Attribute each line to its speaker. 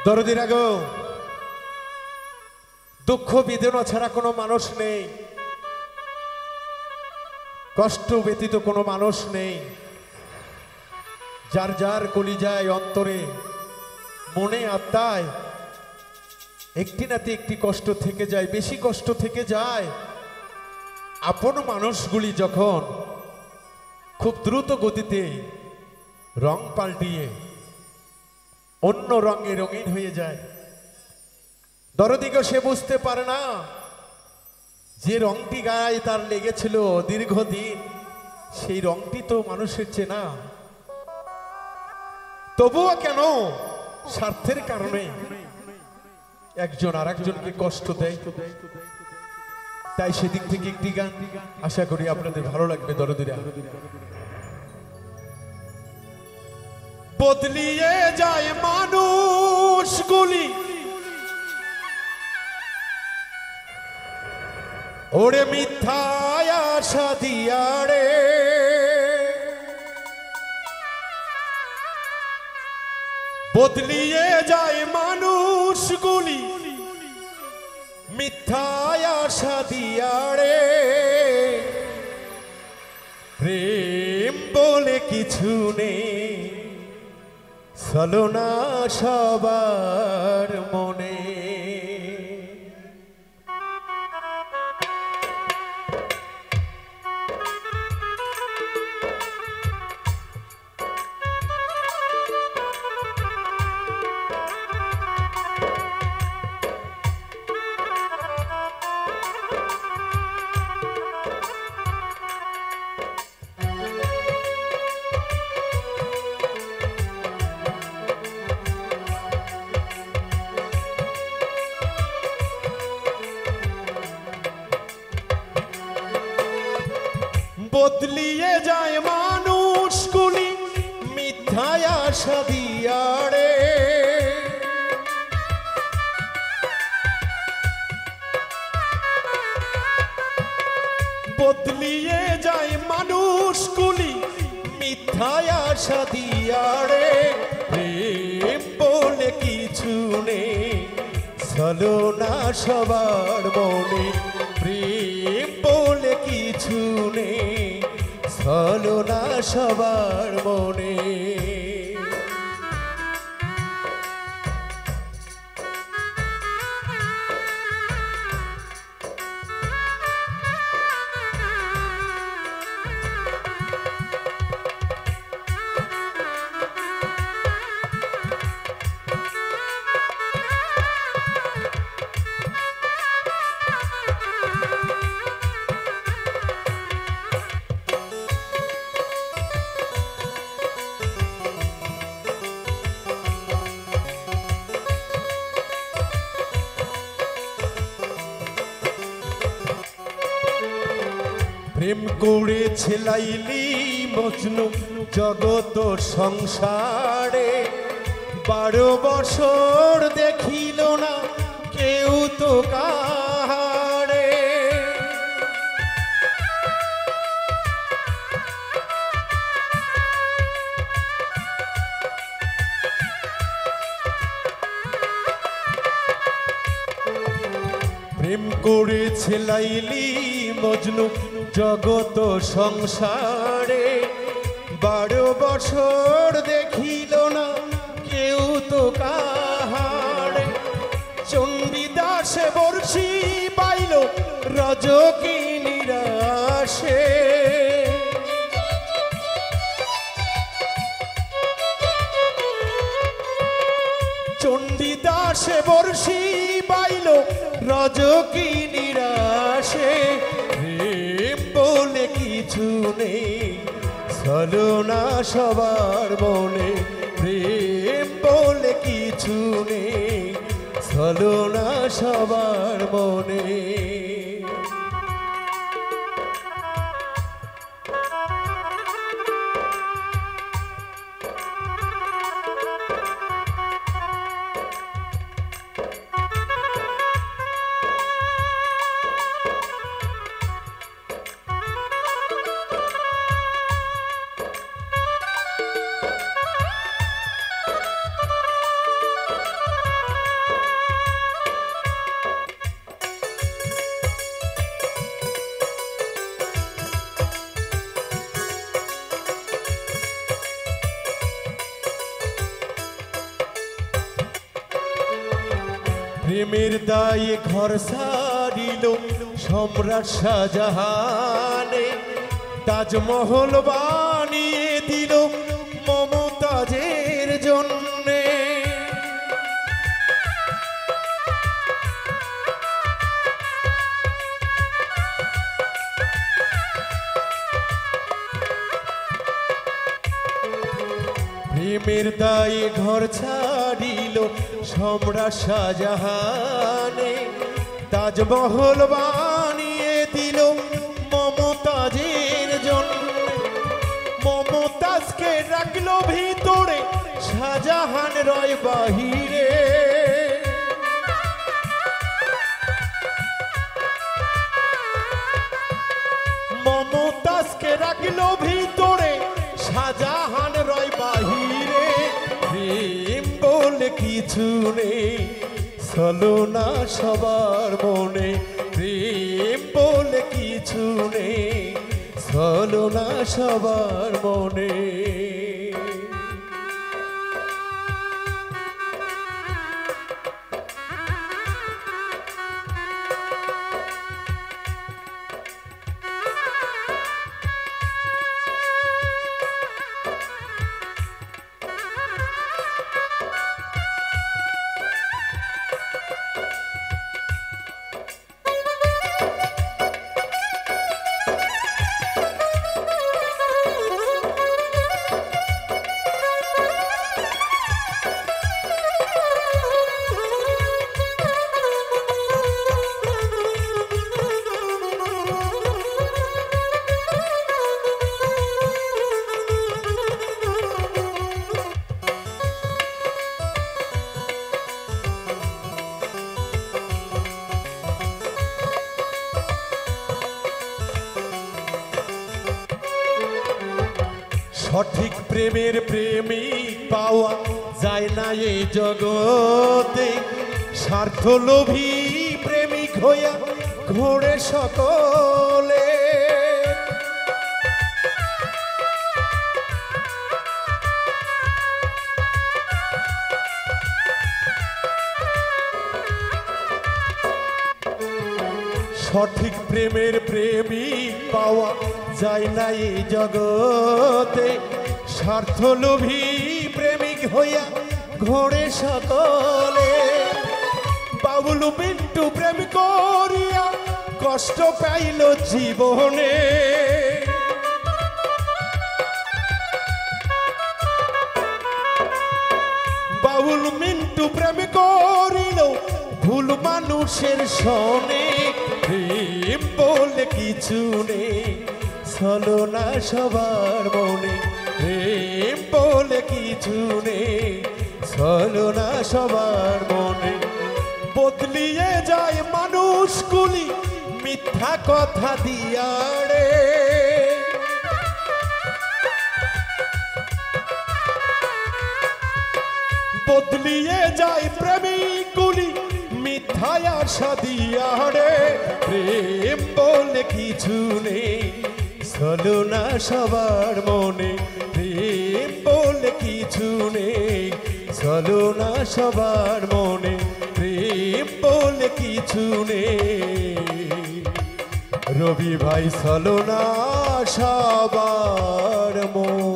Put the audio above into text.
Speaker 1: দরদিরা গো, দুঃখ বেদনা ছাড়া কোনো মানুষ নেই, কষ্ট ব্যতীত কোনো মানুষ নেই। যার যার কলিজায় অন্তরে মনে আত্মায় একটি নাতে একটি কষ্ট থেকে যায়, বেশি কষ্ট থেকে যায় আপন মানুষগুলি যখন খুব দ্রুত গতিতে রং পাল্টিয়ে অন্য রঙে রঙিন হয়ে যায়। দরদিকে সে বুঝতে পারে না যে রংটি গায়ে তার লেগেছিল দীর্ঘদিন, সেই রংটি তো মানুষের চেনা, তবুও কেন স্বার্থের কারণে একজন আর একজনকে কষ্ট দেয়। তাই সেদিক থেকে একটি গান আশা করি আপনাদের ভালো লাগবে দরদিরা। বদলিয়ে যায় মানুষগুলি, ওরে মিথ্যায় আশা দিয়ারে, বদলিয়ে যায় মানুষগুলি মিথ্যায় আশা দিয়ারে। প্রেম বলে কিছু নেই, ছলনা সবার মনে। বদলিয়ে যায় মানুষগুলি মিথ্যায় আশা দিয়ারে, বদলিয়ে যায় মানুষগুলি মিথ্যায় আশা দিয়ারে। প্রেম বলে কিছু নেই, ছলনা সবার মনে। প্রেম বলে কিছু নেই, ছলনা সবার মনে। প্রেম করেছে লাইলি মজনু জগত সংসারে, 12 বছর দেখিল না কেউ তো কাহারে। প্রেম করেছে লাইলি মজনু জগত সংসারে, 12 বছর দেখিল না কেউ তো কাহারে। চণ্ডীদাসে বর্ষি পাইল রজকিনীর আশে, চণ্ডীদাসে বর্ষি পাইল রজকিনীর আশে। প্রেম বলে কিছু নেই, ছলনা সবার মনে। প্রেম বলে কিছু নেই, ছলনা সবার মনে। প্রেমের দায়ে ঘর সারিল সম্রাট শাহজাহানে, তাজমহল বানিয়ে দিল মমতাজের জন্যে। প্রেমের দায়ে ঘর ছাড়িল সম্রাট শাহজাহানে, তাজমহল বানিয়ে দিল মমতাজের জন্য। মমতাজকে রাখলো ভিতরে, শাহজাহান রয় বাহিরে। মমতাজকে রাখলো ভিতরে, শাহজাহান রয় বাহিরে। প্রেম বলে কিছু নেই, ছলনা সবার মনে। প্রেম বলে কিছু নেই, ছলনা সবার মনে। সঠিক প্রেমের প্রেমিক পাওয়া যায় না এই জগতে। স্বার্থলোভী প্রেমিক হইয়া ঘোরে সকলে। সঠিক প্রেমের প্রেমিক পাওয়া যায় না এই জগতে। স্বার্থলোভী প্রেমিক হইয়া ঘোরে সকলে। বাবুলু পিন্টু প্রেম করিয়া কষ্ট পাইল জীবনে। বাবুল মিন্টু প্রেম করিল ভুল মানুষের সনে। প্রেম বলে কিছু নেই, ছলনা সবার মনে। প্রেম বলে কিছু নেই, ছলনা সবার মনে। বদলিয়ে যায় মানুষগুলি মিথ্যা কথা দিয়া রে। বদলিয়ে যায় প্রেমিকগুলি মিথ্যা আশা দিয়া রে। প্রেম বলে কিছু নেই, ছলনা সবার মনে। প্রেম বলে কিছু নেই, ছলনা সবার মনে। প্রেম বলে কিছু নেই, রবি ভাই, ছলনা সবার মনে।